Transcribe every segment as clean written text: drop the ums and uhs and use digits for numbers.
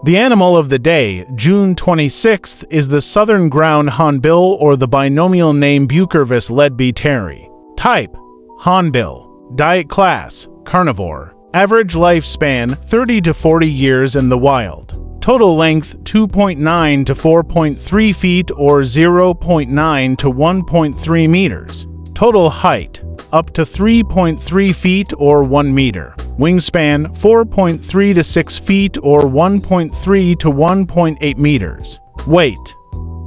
The animal of the day, June 26th, is the southern ground hornbill or the binomial name Bucorvus leadbeateri. Type: Hornbill. Diet class: carnivore. Average lifespan: 30 to 40 years in the wild. Total length: 2.9 to 4.3 feet or 0.9 to 1.3 meters. Total height: up to 3.3 feet or 1 meter. Wingspan: 4.3 to 6 feet or 1.3 to 1.8 meters. Weight: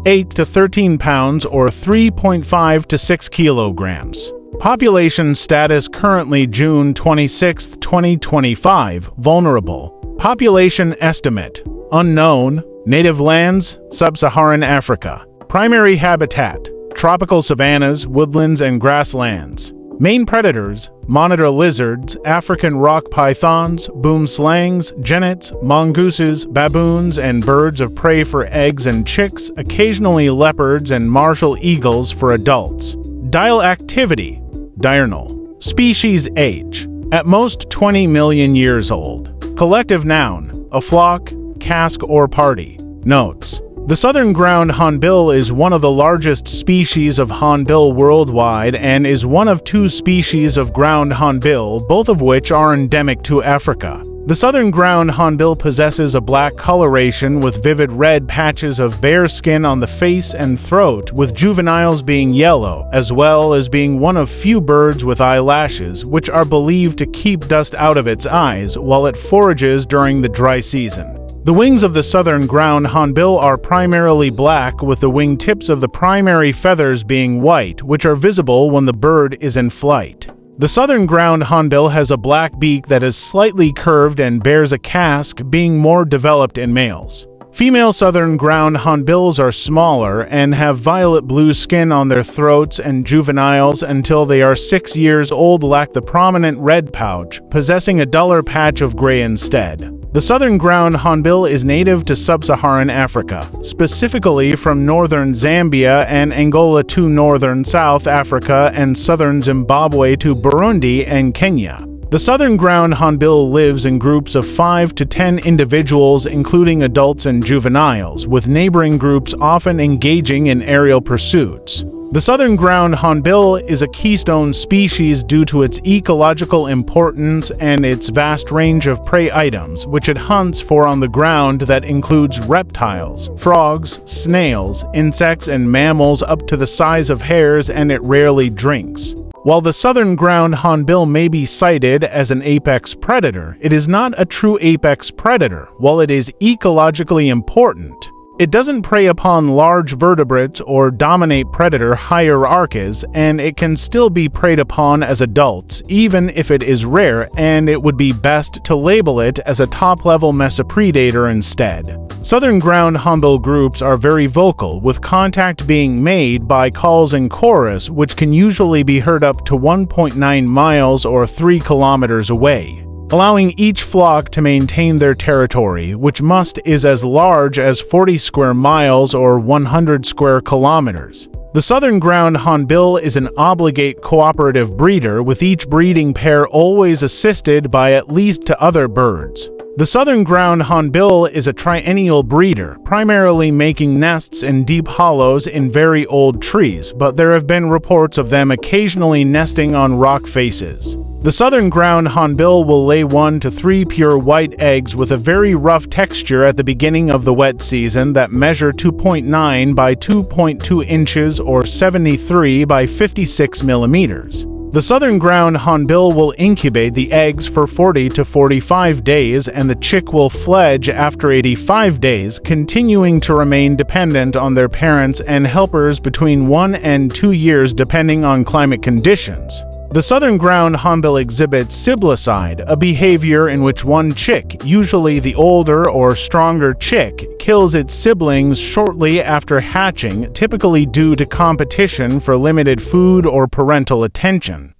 8 to 13 pounds or 3.5 to 6 kilograms. Population status currently June 26, 2025. Vulnerable. Population estimate: unknown. Native lands: Sub-Saharan Africa. Primary habitat: tropical savannas, woodlands, and grasslands. Main predators: monitor lizards, African rock pythons, boomslangs, genets, mongooses, baboons, and birds of prey for eggs and chicks, occasionally leopards and martial eagles for adults. Diel activity: diurnal. Species age: at most 20 million years old. Collective noun: a flock, cask, or party. Notes: the southern ground hornbill is one of the largest species of hornbill worldwide and is one of 2 species of ground hornbill, both of which are endemic to Africa. The southern ground hornbill possesses a black coloration with vivid red patches of bare skin on the face and throat, with juveniles being yellow, as well as being one of few birds with eyelashes, which are believed to keep dust out of its eyes while it forages during the dry season. The wings of the southern ground hornbill are primarily black, with the wing tips of the primary feathers being white, which are visible when the bird is in flight. The southern ground hornbill has a black beak that is slightly curved and bears a casque, being more developed in males. Female southern ground hornbills are smaller and have violet-blue skin on their throats, and juveniles until they are 6 years old lack the prominent red pouch, possessing a duller patch of gray instead. The southern ground hornbill is native to sub-Saharan Africa, specifically from northern Zambia and Angola to northern South Africa and southern Zimbabwe to Burundi and Kenya. The southern ground hornbill lives in groups of 5 to 10 individuals, including adults and juveniles, with neighboring groups often engaging in aerial pursuits. The southern ground hornbill is a keystone species due to its ecological importance and its vast range of prey items, which it hunts for on the ground, that includes reptiles, frogs, snails, insects, and mammals up to the size of hares, and it rarely drinks. While the southern ground hornbill may be cited as an apex predator, it is not a true apex predator. While it is ecologically important, it doesn't prey upon large vertebrates or dominate predator hierarchies, and it can still be preyed upon as adults, even if it is rare, and it would be best to label it as a top-level mesopredator instead. Southern ground hornbill groups are very vocal, with contact being made by calls in chorus, which can usually be heard up to 1.9 miles or 3 kilometers away, allowing each flock to maintain their territory, which is as large as 40 square miles or 100 square kilometers. The southern ground hornbill is an obligate cooperative breeder, with each breeding pair always assisted by at least 2 other birds. The southern ground hornbill is a triennial breeder, primarily making nests in deep hollows in very old trees, but there have been reports of them occasionally nesting on rock faces. The southern ground hornbill will lay 1 to 3 pure white eggs with a very rough texture at the beginning of the wet season that measure 2.9 by 2.2 inches or 73 by 56 millimeters. The southern ground hornbill will incubate the eggs for 40 to 45 days, and the chick will fledge after 85 days, continuing to remain dependent on their parents and helpers between 1 and 2 years depending on climate conditions. The southern ground hornbill exhibits siblicide, a behavior in which one chick, usually the older or stronger chick, kills its siblings shortly after hatching, typically due to competition for limited food or parental attention.